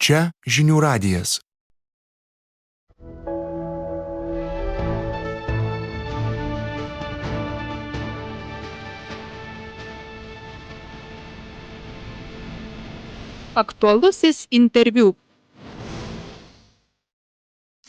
Čia žinių radijas. Aktualusis interviu.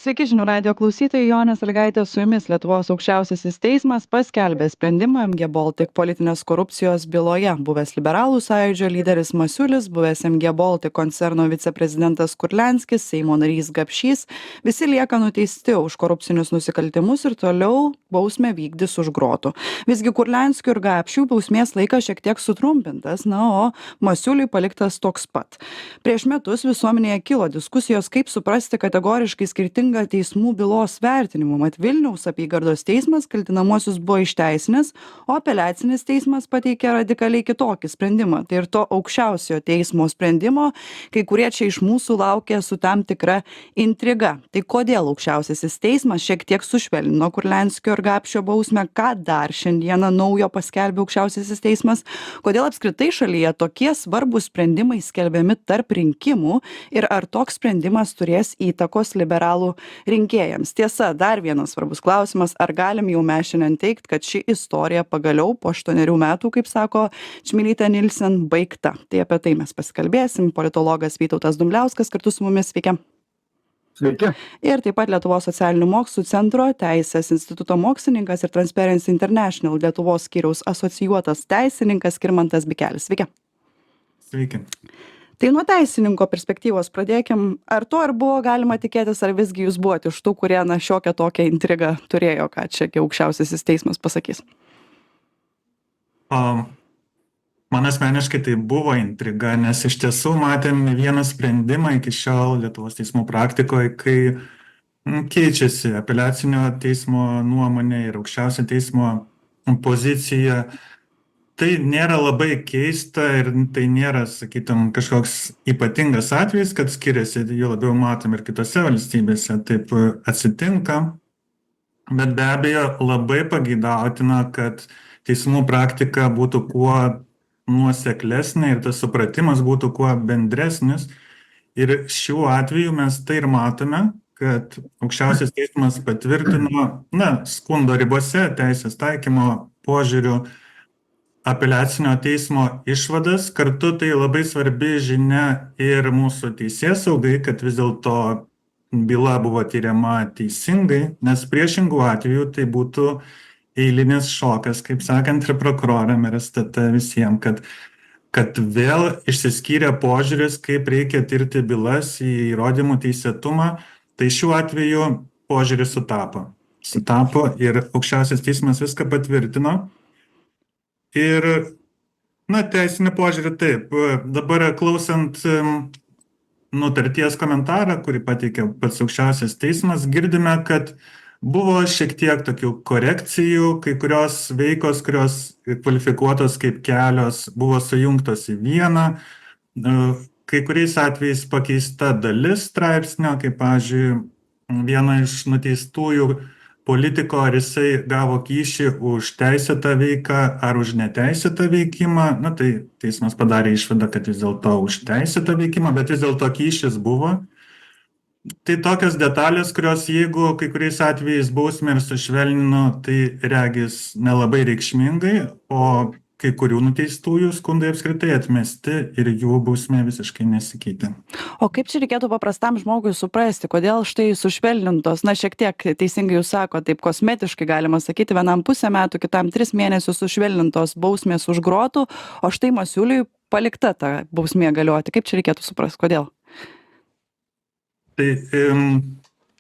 Sveiki žinių radijo klausytojai, Jonė Sąlygaitė su jumis. Lietuvos aukščiausiasis teismas paskelbė sprendimą MG Baltic politinės korupcijos byloje. Buvęs liberalų sąjūdžio lyderis Masiulis, buvęs MG Baltic koncerno viceprezidentas Kurlianskis, Seimo narys Gapšys, visi lieka nuteisti už korupcinius nusikaltimus ir toliau bausmę vykdys už grotų. Visgi Kurlianskių ir Gapšių bausmės laikas šiek tiek sutrumpintas, o Masiuliui paliktas toks pat. Prieš metus visuomenėje kilo diskusijos, kaip suprasti kategoriškai skirtingą teismų bylos vertinimų. Mat Vilniaus apygardos teismas kaltinamuosius buvo išteisinęs, o apeliacinis teismas pateikė radikaliai kitokį sprendimą. Tai ir to aukščiausiojo teismo sprendimo, kai kurie čia iš mūsų laukia su tam tikra intriga. Tai kodėl aukščiausiasis teismas šiek tiek sušvelnino Kurlianskio ir Gapšio bausmę, ką dar šiandieną naujo paskelbė aukščiausiasis teismas, kodėl apskritai šalyje tokie svarbūs sprendimai skelbiami tarp rinkimų ir ar toks sprendimas turės įtakos liberalų rinkėjams. Tiesa, dar vienas svarbus klausimas, ar galim jau mes šiandien teigt, kad ši istorija pagaliau po 8 metų, kaip sako Čmilytė Nilsen, baigta. Tai apie tai mes pasikalbėsim. Politologas Vytautas Dumbliauskas kartu su mumis, sveiki. Sveiki. Ir taip pat Lietuvos socialinių mokslų centro Teisės instituto mokslininkas ir Transparency International Lietuvos skyriaus asocijuotas teisininkas Skirmantas Bikelis. Sveiki. Sveiki. Tai nuo teisininko perspektyvos pradėkim. Ar to ir buvo galima tikėtis, ar visgi jūs buvote iš tų, kurie šiokią tokią intrigą turėjo, ką čia aukščiausiasis teismas pasakys? Man asmeniškai tai buvo intriga, nes iš tiesų matėm vieną sprendimą iki šiol Lietuvos teismų praktikoje, kai keičiasi apeliacinio teismo nuomonė ir aukščiausio teismo pozicija. Tai nėra labai keista ir tai nėra, sakytum, kažkoks ypatingas atvejis, kad skiriasi, jų labiau matom ir kitose valstybėse taip atsitinka, bet be abejo labai pageidautina, kad teismų praktika būtų kuo nuoseklesnė ir tas supratimas būtų kuo bendresnis. Ir šiuo atveju mes tai ir matome, kad aukščiausias teismas patvirtino, skundo ribose teisės taikymo požiūriu apeliacinio teismo išvadas. Kartu tai labai svarbi žinia ir mūsų teisėsaugai, kad vis dėlto byla buvo tyriama teisingai, nes priešingų atveju tai būtų eilinis šokas, kaip sakant, ir prokuroram ir STT visiems, kad vėl išsiskyrė požiūris, kaip reikia tirti bylas į įrodymų teisėtumą. Tai šiuo atveju požiūris sutapo ir aukščiausias teismas viską patvirtino. Ir, teisinį požiūrį taip. Dabar klausant nutarties komentarą, kurį pateikė pats aukščiausias teismas, girdime, kad buvo šiek tiek tokių korekcijų, kai kurios veikos, kurios kvalifikuotos kaip kelios, buvo sujungtos į vieną, kai kuriais atvejais pakeista dalis straipsnio, kaip, pavyzdžiui, viena iš nuteistųjų politiko, ar jisai gavo kyšį už teisėtą veiką ar už neteisėtą veikimą. Tai teismas padarė išvadą, kad vis dėlto už teisėtą veikimą, bet vis dėlto kyšis buvo. Tai tokios detalės, kurios jeigu kai kuriais atvejais bausmę ir sušvelnino, tai regis nelabai reikšmingai, o kai kurių nuteistųjų skundai apskritai atmesti ir jų bausmė visiškai nesikeitė. O kaip čia reikėtų paprastam žmogui suprasti, kodėl štai sušvelnintos, šiek tiek teisingai jūs sako, taip kosmetiškai galima sakyti, vienam 0,5 metų, kitam 3 mėnesius sušvelnintos bausmės už grotų, o štai Masiuliui palikta ta bausmė galioti. Kaip čia reikėtų suprasti, kodėl? Tai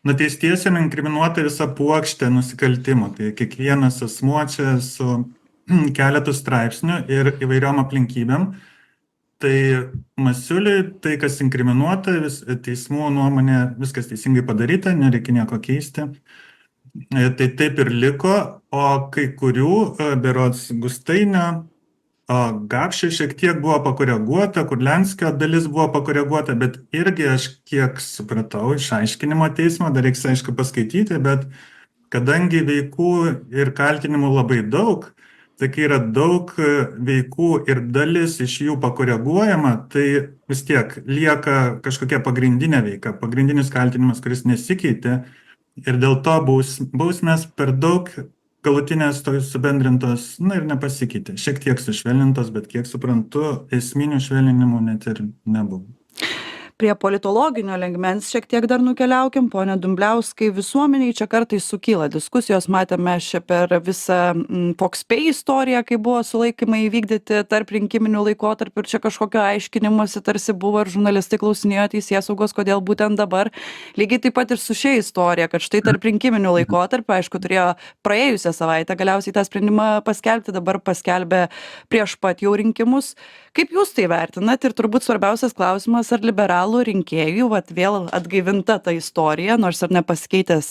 nuteistiesiem inkriminuota visa puokštė nusikaltimų. Tai kiekvienas asmuo čia su keletų straipsnių ir įvairiom aplinkybėm. Tai Masiuliui, tai kas inkriminuota, teismų nuomonė, viskas teisingai padaryta, nereikia nieko keisti. Tai taip ir liko, o kai kurių, berods Gustainio, Gapšio šiek tiek buvo pakoreguota, Kurlianskio dalis buvo pakoreguota, bet irgi aš kiek supratau iš aiškinimo teismo, dar reiks aišku paskaityti, bet kadangi veikų ir kaltinimų labai daug, tai kai yra daug veikų ir dalis iš jų pakoreguojama, tai vis tiek lieka kažkokia pagrindinė veika, pagrindinis kaltinimas, kuris nesikeitė ir dėl to bausmės per daug galutinės subendrintos, ir nepasikeitė. Šiek tiek sušvelnintos, bet kiek suprantu, esminių švelninimų net ir nebuvo. Prie politologinio lygmens šiek tiek dar nukeliaukim, pone Dumbliauskai, visuomeniai čia kartais sukyla diskusijos, matėme čia per visą Foxpay istoriją, kai buvo sulaikymai įvykdyti tarp rinkiminių laikotarpių ir čia kažkokio aiškinimuose tarsi buvo ir žurnalistai klausinėjo teisėsaugos, kodėl būtent dabar. Lygiai taip pat ir su šia istorija, kad štai tarp rinkiminių laikotarpių, aišku, turėjo praėjusią savaitę galiausiai tą sprendimą paskelbti, dabar paskelbė prieš pat jau rinkimus. Kaip jūs tai vertinat ir turbūt svarbiausias klausimas, ar liberalų rinkėjų vėl atgaivinta ta istorija, nors ir nepasikeitęs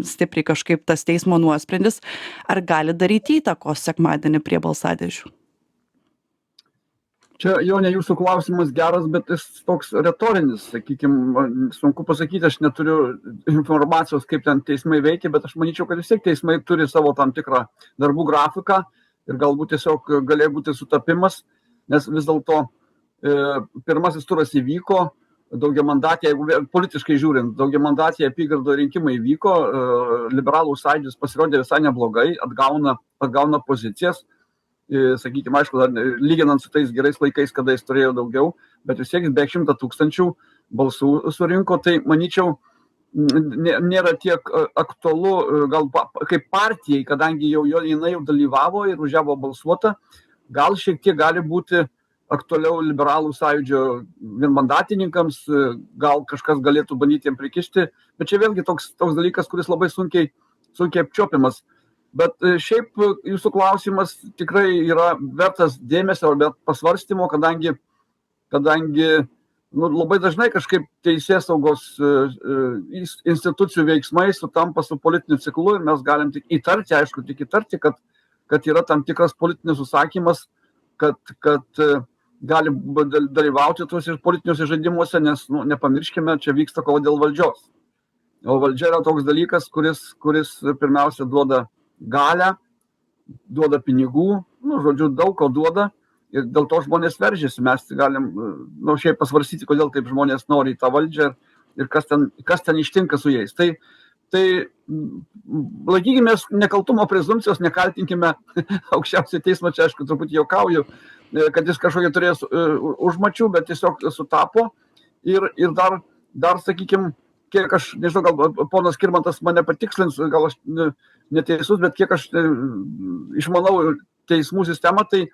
stipriai kažkaip tas teismo nuosprendis, ar gali daryti įtakos sekmadienį prie balsadėžių? Čia jau ne jūsų klausimas geras, bet jis toks retorinis, sakykime, sunku pasakyti, aš neturiu informacijos, kaip ten teismai veikia, bet aš manyčiau, kad vis tiek teismai turi savo tam tikrą darbų grafiką ir galbūt tiesiog galėjo būti sutapimas, nes vis dėlto pirmasis turas įvyko, daugiamandatė, jeigu politiškai žiūrint, daugiamandatė apygardo rinkimai įvyko, liberalų sąjūdis pasirodė visai neblogai, atgauna pozicijas, sakykime, aišku, lyginant su tais gerais laikais, kada jis turėjo daugiau, bet vis tiek beveik 100 000 balsų surinko, tai manyčiau, nėra tiek aktualu, gal kaip partijai, kadangi jinai jau dalyvavo ir už ją buvo balsuota, gal šiek tiek gali būti aktualiau liberalų sąjūdžio vienmandatininkams, gal kažkas galėtų bandyti jiem prikišti, bet čia vėlgi toks dalykas, kuris labai sunkiai apčiuopiamas. Bet šiaip jūsų klausimas tikrai yra vertas dėmesio, bet pasvarstymo, kadangi labai dažnai kažkaip teisėsaugos institucijų veiksmai sutampa su politiniu ciklu ir mes galim tik įtarti, kad yra tam tikras politinis užsakymas, kad gali dalyvauti tuose politiniuose žaidimuose, nes nepamirškime, čia vyksta kova dėl valdžios. O valdžia yra toks dalykas, kuris pirmiausia duoda galią, duoda pinigų, žodžiu, daug ko duoda ir dėl to žmonės veržiasi. Mes galim šiaip pasvarstyti, kodėl taip žmonės nori į tą valdžią ir kas ten ištinka su jais. Tai laikykimės nekaltumo prezumpcijos, nekaltinkime aukščiausią teismą, čia aišku truputį juokauju, kad jis kažkokią turės užmačių, bet tiesiog sutapo ir dar sakykime, kiek aš, nežinau, gal ponas Skirmantas mane patikslins, gal aš neteisus, bet kiek aš išmanau teismų sistemą, tai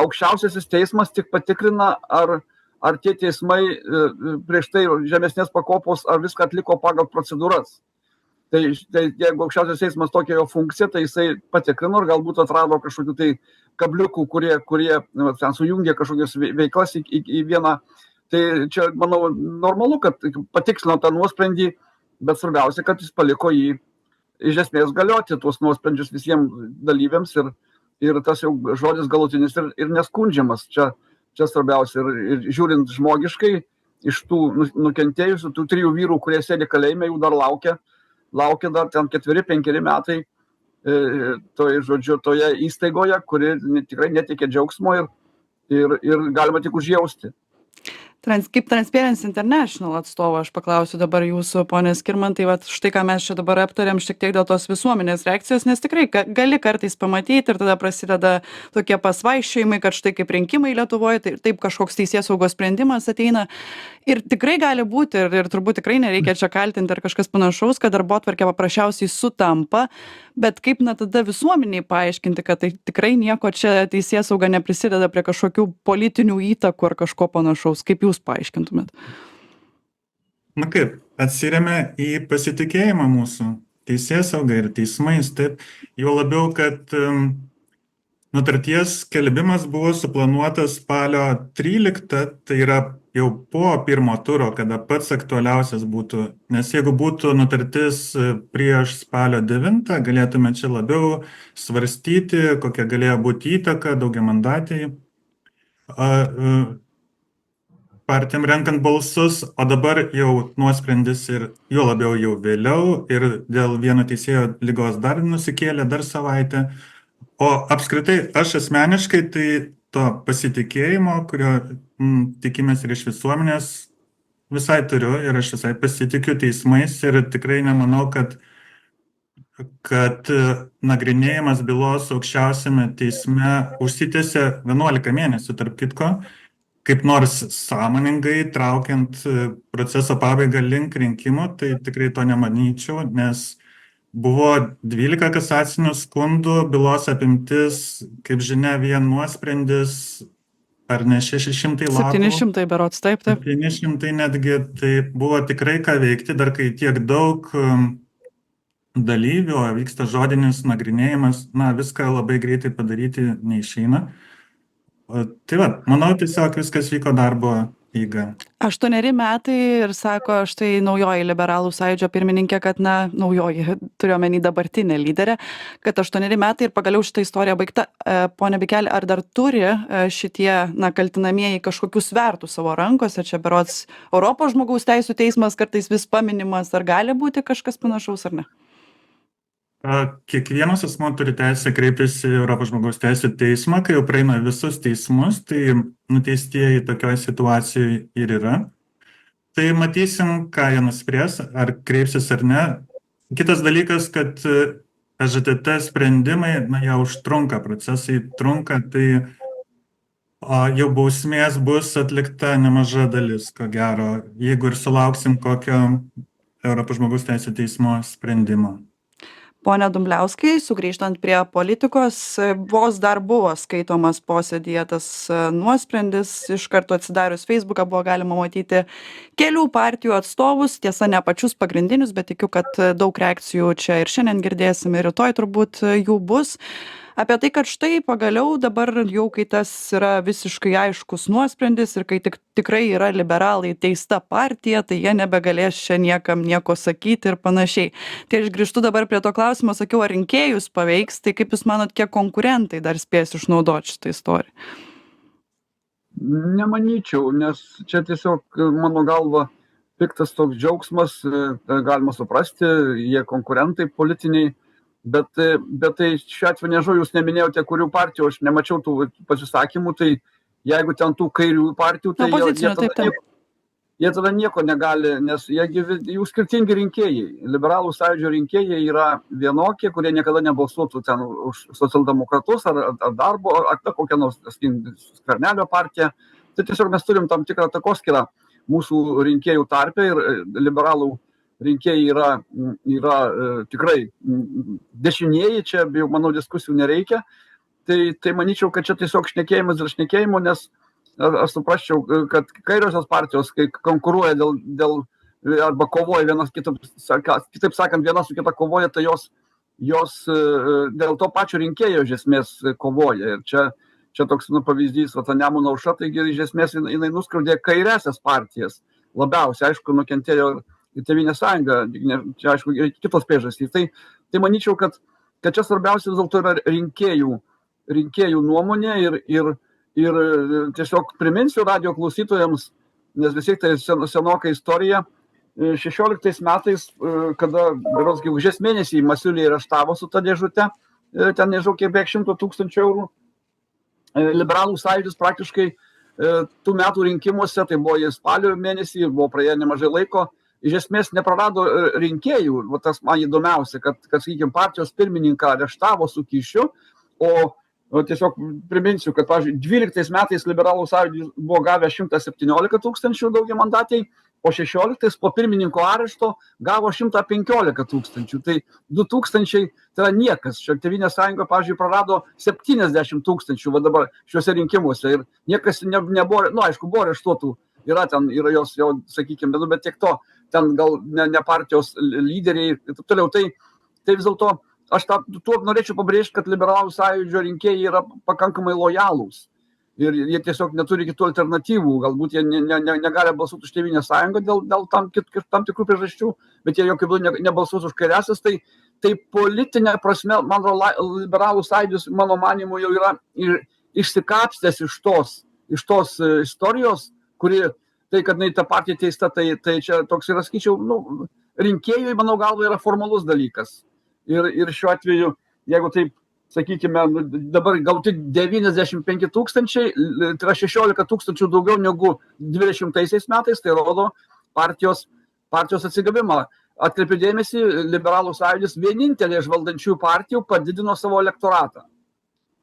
aukščiausiasis teismas tik patikrina, ar tie teismai prieš tai žemesnės pakopos, ar viską atliko pagal procedūras. Tai jeigu aukščiausias teismas tokia jo funkcija, tai jisai patikrino ir galbūt atrado kažkokių tai kabliukų, kurie ten sujungia kažkokias veiklas į vieną. Tai čia, manau, normalu, kad patikslino tą nuosprendį, bet svarbiausia, kad jis paliko jį iš esmės galioti tuos nuosprendžius visiems dalyviams ir tas jau žodis galutinis ir neskundžiamas. Čia svarbiausia. Ir žiūrint žmogiškai, iš tų nukentėjusių, tų 3 vyrų, kurie sėdi kalėjime, jų dar laukia dar ten 4-5 metai toje įstaigoje, kuri tikrai neteikia džiaugsmo ir galima tik užjausti. Kaip Transparency International atstovo aš paklausiu dabar jūsų, pone Skirmantai, štai ką mes čia dabar aptarėm šiek tiek dėl tos visuomenės reakcijos, nes tikrai gali kartais pamatyti ir tada prasideda tokie pasvaiščiojimai, kad štai kaip rinkimai Lietuvoje, tai taip kažkoks teisėsaugos sprendimas ateina ir tikrai gali būti ir turbūt tikrai nereikia čia kaltinti ar kažkas panašaus, kad darbotvarkė paprasčiausiai sutampa, bet kaip tada visuomeniai paaiškinti, kad tai tikrai nieko čia teisėsauga neprisideda prie kažkokių politinių įtakų ar kažko panašaus, kaip jūs paaiškintumėt? Kaip, atsiremia į pasitikėjimą mūsų teisėsauga ir teismais, taip, jau labiau, kad nutarties skelbimas buvo suplanuotas spalio 13, tai yra jau po pirmo turo, kada pats aktualiausias būtų, nes jeigu būtų nutartis prieš spalio 9, galėtume čia labiau svarstyti, kokia galėjo būti įtaka daugiamandatei partijom renkant balsus, o dabar jau nuosprendis ir juo labiau jau vėliau ir dėl vieno teisėjo ligos dar nusikėlė dar savaitę. O apskritai, aš asmeniškai tai to pasitikėjimo, kurio tikimės ir iš visuomenės, visai turiu ir aš visai pasitikiu teismais ir tikrai nemanau, kad nagrinėjimas bylos aukščiausiame teisme užsitęsė 11 mėnesių, tarp kitko, kaip nors sąmoningai traukiant proceso pabaigą link rinkimų, tai tikrai to nemanyčiau, nes buvo 12 kasacinių skundų, bylos apimtis, kaip žinia, vien nuosprendis, ar ne 600 lapų. 700 berods, taip. 700 netgi, tai buvo tikrai ką veikti, dar kai tiek daug dalyvių, o vyksta žodinis nagrinėjimas, viską labai greitai padaryti neišeina. Tai va, manau, tiesiog viskas vyko darbo eiga. 8 metai ir sako štai naujoji liberalų sąjūdžio pirmininkė, kad naujoji, turiuomenį dabartinė lyderė, kad 8 metai ir pagaliau šitą istoriją baigta. Pone Bikeli, ar dar turi šitie kaltinamieji kažkokių svertų savo rankose? Čia berods Europos žmogaus teisų teismas kartais vis paminimas, ar gali būti kažkas panašaus ar ne? Kiekvienas asmuo turi teisę kreiptis į Europos žmogaus teisų teismą, kai jau praeina visus teismus, tai nuteistieji tokioje situacijoje ir yra. Tai matysim, ką jie nuspręs, ar kreipsis ar ne. Kitas dalykas, kad EŽTT sprendimai, jie užtrunka, procesai trunka, tai jau bausmės bus atlikta nemaža dalis, ko gero, jeigu ir sulauksim kokio Europos žmogaus teisų teismo sprendimo. Pone Dumbliauskai, sugrįžtant prie politikos, vos dar buvo skaitomas posėdyje tas nuosprendis, iš karto atsidarius Facebooką buvo galima matyti kelių partijų atstovus, tiesa ne pačius pagrindinius, bet tikiu, kad daug reakcijų čia ir šiandien girdėsim ir rytoj turbūt jų bus. Apie tai, kad štai pagaliau dabar jau, kai tas yra visiškai aiškus nuosprendis ir kai tikrai yra liberalai teista partija, tai jie nebegalės čia niekam nieko sakyti ir panašiai. Tai aš grįžtu dabar prie to klausimo, sakiau, ar rinkėjus paveiks, tai kaip jūs manot, kiek konkurentai dar spės išnaudoti šitą istoriją? Nemanyčiau, nes čia tiesiog, mano galva, piktas toks džiaugsmas, galima suprasti, jie konkurentai politiniai. Bet tai šiuo atveju nežinau, jūs neminėjote, kurių partijų, aš nemačiau tų pasisakymų, tai jeigu ten tų kairiųjų partijų, tai jie tada nieko negali, nes jų skirtingi rinkėjai. Liberalų sąjūdžio rinkėjai yra vienokie, kurie niekada nebalsuotų ten už socialdemokratus ar darbo, ar kokią nors Skvernelio partiją. Tai tiesiog mes turim tam tikrą takoskyrą mūsų rinkėjų tarpe ir liberalų rinkėjai yra tikrai dešinieji, čia jau, manau, diskusijų nereikia. Tai manyčiau, kad čia tiesiog šnekėjimas dėl šnekėjimo, nes aš suprasčiau, kad kairiosios partijos, kai konkuruoja dėl arba kovoja vienas kitaip sakant, viena su kita kovoja, tai jos dėl to pačio rinkėjo iš esmės kovoja. Ir čia toks pavyzdys, Nemuno aušra, taigi iš esmės jinai nuskriaudė kairiąsias partijas. Labiausiai, aišku, nukentėjo ir Tėvynės sąjunga, čia aišku, kitos priežastys. Tai manyčiau, kad čia svarbiausia vis dėlto yra rinkėjų nuomonė ir tiesiog priminsiu radijo klausytojams, nes vis tiek tai senoka istorija. 16 metais, kada berods gegužės mėnesį Masiulį areštavo su ta dėžute, ten nežinau kiek 100 000 eurų, liberalų sąjūdis praktiškai tų metų rinkimuose, tai buvo į spalio mėnesį, buvo praėję nemažai laiko, iš esmės neprarado rinkėjų. Tas man įdomiausia, kad sakykime, partijos pirmininką areštavo su kyšiu, o tiesiog priminsiu, kad, pavyzdžiui, 12 metais liberalų sąjūdis buvo gavę 117 000 daugiamandatėj, o 16 po pirmininko arešto gavo 115 000. Tai 2000 tai yra niekas. Čia Tėvynės sąjunga, pavyzdžiui, prarado 70 000 va dabar šiuose rinkimuose ir niekas nebuvo, aišku, buvo areštuotų, yra jos jau, sakykime, bet tiek to, ten gal ne partijos lyderiai ir taip toliau. Tai vis dėlto aš tuo norėčiau pabrėžti, kad liberalų sąjūdžio rinkėjai yra pakankamai lojalūs. Ir jie tiesiog neturi kitų alternatyvų, galbūt jie negali balsuoti už Tėvynės sąjungą dėl tam tikrų priežasčių, bet jie jokiu būdu nebalsuos už kairiąsias. Tai politinė prasme, man atrodo, liberalų sąjūdis, mano manymu, jau yra išsikapstęs iš tos istorijos, kuri, tai kad ta partija teista, tai čia toks yra, sakyčiau, rinkėjui, mano galva, yra formalus dalykas. Ir šiuo atveju, jeigu taip sakykime, dabar gauti 95 tūkstančiai, tai yra 16 tūkstančių daugiau negu 20 metais, tai rodo partijos atsigavimą. Atkreipiu dėmesį, Liberalų sąjūdis vienintelė iš valdančiųjų partijų padidino savo elektoratą.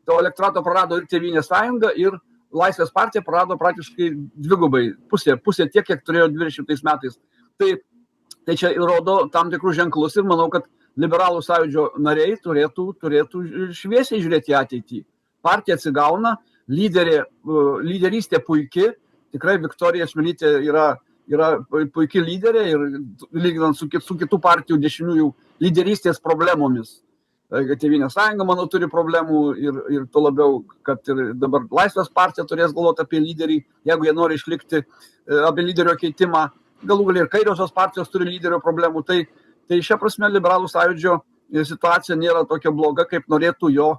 To elektorato prarado ir Tėvynės sąjunga, ir Laisvės partija prarado praktiškai dvigubai, pusė tiek, kiek turėjo 20 metais. Tai čia rodo tam tikrus ženklus ir manau, kad Liberalų sąjūdžio nariai turėtų šviesiai žiūrėti į ateitį. Partija atsigauna, lyderystė puiki, tikrai Viktorija Čmilytė yra puiki lyderė ir lyginant su kitų partijų dešiniųjų lyderystės problemomis. Tėvynės sąjunga, manau, turi problemų ir tuo labiau, kad ir dabar Laisvės partija turės galvoti apie lyderį, jeigu jie nori išlikti, apie lyderio keitimą. Galų gale ir kairiosios partijos turi lyderio problemų. Tai šia prasme Liberalų sąjūdžio situacija nėra tokia bloga, kaip norėtų jo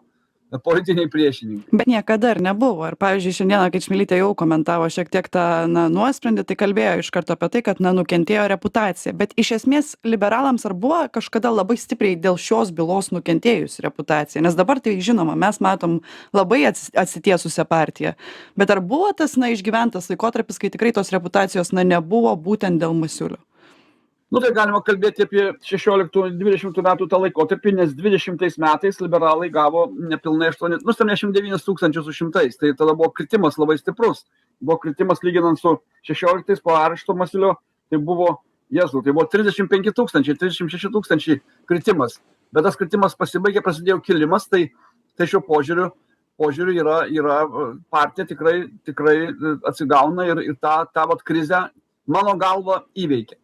politiniai priešininkai. Bet niekada ir nebuvo. Ir pavyzdžiui, šiandieną, kai Čmilytė jau komentavo šiek tiek tą nuosprendį, tai kalbėjo iš karto apie tai, kad nukentėjo reputacija. Bet iš esmės liberalams ar buvo kažkada labai stipriai dėl šios bylos nukentėjus reputacija? Nes dabar tai žinoma, mes matom labai atsitiesusią partiją. Bet ar buvo tas išgyventas laikotarpis, kai tikrai tos reputacijos nebuvo būtent dėl Masiulio? Tai galima kalbėti apie 16-20 metų tą laikotarpį, nes 20 metais liberalai gavo nepilnai 79 tūkstančius su šimtais. Tai tada buvo kritimas labai stiprus. Buvo kritimas lyginant su 16 po arešto Masiulio, tai buvo 35 tūkstančiai, 36 tūkstančiai kritimas. Bet tas kritimas pasibaigė, prasidėjo kilimas, tai šiuo požiūriu yra partija tikrai atsigauna ir tą krizę, mano galva, įveikia.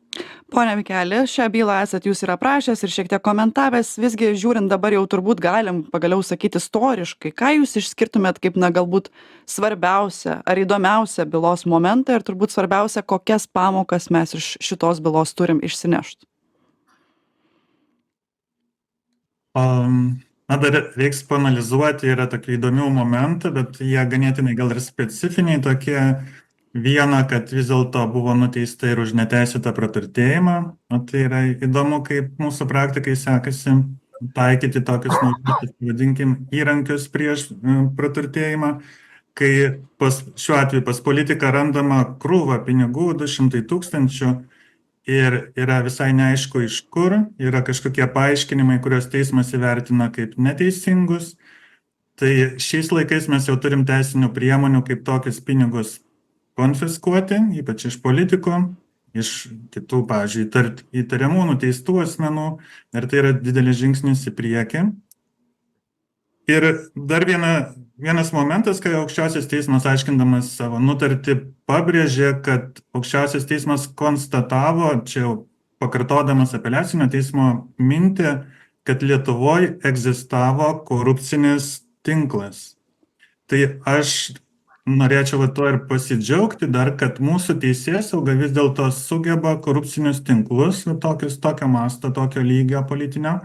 Pone Mikeli, šią bylą esat jūs ir aprašęs ir šiek tiek komentavęs, visgi žiūrint dabar jau turbūt galim pagaliau sakyti istoriškai, ką jūs išskirtumėt kaip galbūt svarbiausia ar įdomiausia bylos momentą ir turbūt svarbiausia, kokias pamokas mes iš šitos bylos turim išsinešti? Dar reiks paanalizuoti, yra tokių įdomių momentų, bet jie ganėtinai gal ir specifiniai tokie. Viena, kad vis dėlto buvo nuteista ir už neteisėtą praturtėjimą. Tai yra įdomu, kaip mūsų praktikai sekasi taikyti tokius naujus, vadinkim, įrankius prieš praturtėjimą, kai šiuo atveju pas politiką randama krūva pinigų, 200 tūkstančių, ir yra visai neaišku iš kur, yra kažkokie paaiškinimai, kuriuos teismas įvertina kaip neteisingus. Tai šiais laikais mes jau turim teisinių priemonių, kaip tokius pinigus konfiskuoti, ypač iš politikų, iš kitų, pavyzdžiui, įtariamų, nuteistų asmenų, ir tai yra didelis žingsnis į priekį. Ir dar vienas momentas, kai Aukščiausias teismas, aiškindamas savo nutartį, pabrėžė, kad Aukščiausias teismas konstatavo, čia jau pakartodamas apeliacinio teismo mintį, kad Lietuvoje egzistavo korupcinis tinklas. Tai aš norėčiau tuo ir pasidžiaugti dar, kad mūsų teisėsauga vis dėlto sugeba korupcinius tinklus, tokio masto, tokio lygio politinio,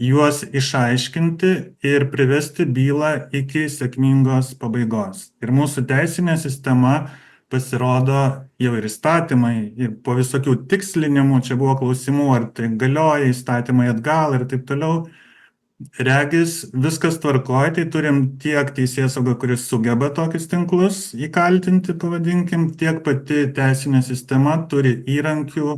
juos išaiškinti ir privesti bylą iki sėkmingos pabaigos. Ir mūsų teisinė sistema pasirodo jau ir įstatymai, ir po visokių tikslinimų, čia buvo klausimų, ar tai galioja įstatymai atgal ir taip toliau. Regis viskas tvarkoja, tai turim tiek teisėsaugą, kuris sugeba tokius tinklus įkaltinti, pavadinkim, tiek pati teisinė sistema turi įrankių,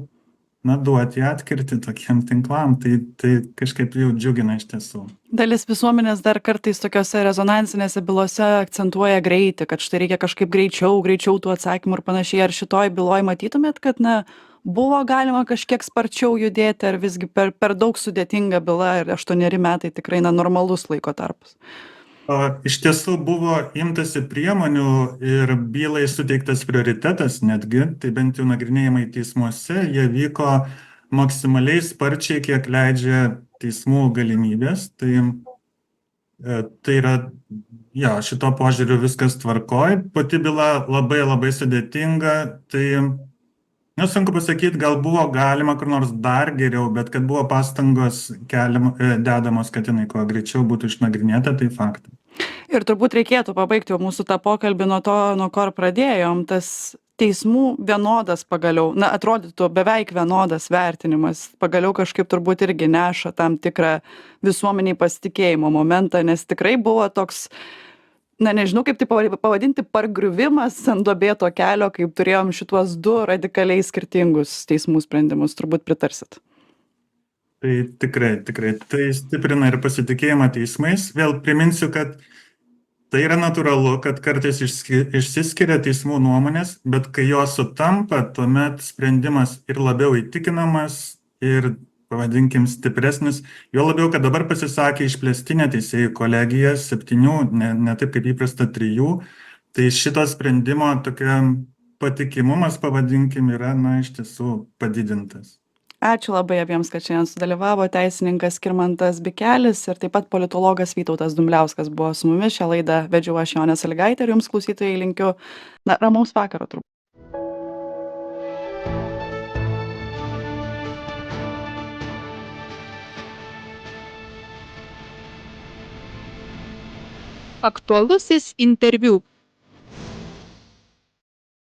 duoti atkirti tokiem tinklam, tai kažkaip jau džiugina iš tiesų. Dalis visuomenės dar kartais tokiose rezonansinėse bylose akcentuoja greitį, kad štai reikia kažkaip greičiau tų atsakymų ir panašiai. Ar šitoj byloj matytumėt, kad buvo galima kažkiek sparčiau judėti, ar visgi per daug sudėtinga byla ir 8 metai tikrai normalus laiko tarpas? Iš tiesų buvo imtasi priemonių ir bylai suteiktas prioritetas netgi, tai bent jau nagrinėjimai teismuose, jie vyko maksimaliai sparčiai, kiek leidžia teismų galimybės. Tai yra, šito požiūriu viskas tvarkoj, pati byla labai sudėtinga, tai sunku pasakyti, gal buvo galima kur nors dar geriau, bet kad buvo pastangos dedamos, kad jinai kuo greičiau būtų išnagrinėta, tai faktai. Ir turbūt reikėtų pabaigti mūsų tą pokalbį nuo to, nuo ko ir pradėjom. Tas teismų vienodas pagaliau, na, atrodytų beveik vienodas vertinimas, pagaliau kažkaip turbūt irgi neša tam tikrą visuomeniai pasitikėjimo momentą, nes tikrai buvo toks, na, nežinau kaip tai pavadinti, pargriuvimas ant duobėto kelio, kaip turėjom šituos du radikaliai skirtingus teismų sprendimus, turbūt pritarsit. Tai tikrai, tai stiprina ir pasitikėjimą teismais. Vėl priminsiu, kad tai yra natūralu, kad kartais išsiskiria teismų nuomonės, bet kai jos sutampa, tuomet sprendimas ir labiau įtikinamas, ir, pavadinkim, stipresnis. Jo labiau, kad dabar pasisakė išplėstinė teisėjų kolegija, 7, ne taip kaip įprasta 3. Tai šito sprendimo tokia patikimumas, pavadinkim, yra, na, iš tiesų padidintas. Ačiū labai abiems, kad šiandien sudalyvavo teisininkas Skirmantas Bikelis ir taip pat politologas Vytautas Dumbliauskas buvo su mumis. Šią laidą vedžiau aš, Jonė Sąlygaitė, ir jums, klausytojai, linkiu, na, ramaus vakaro turbūt. Aktualusis interviu.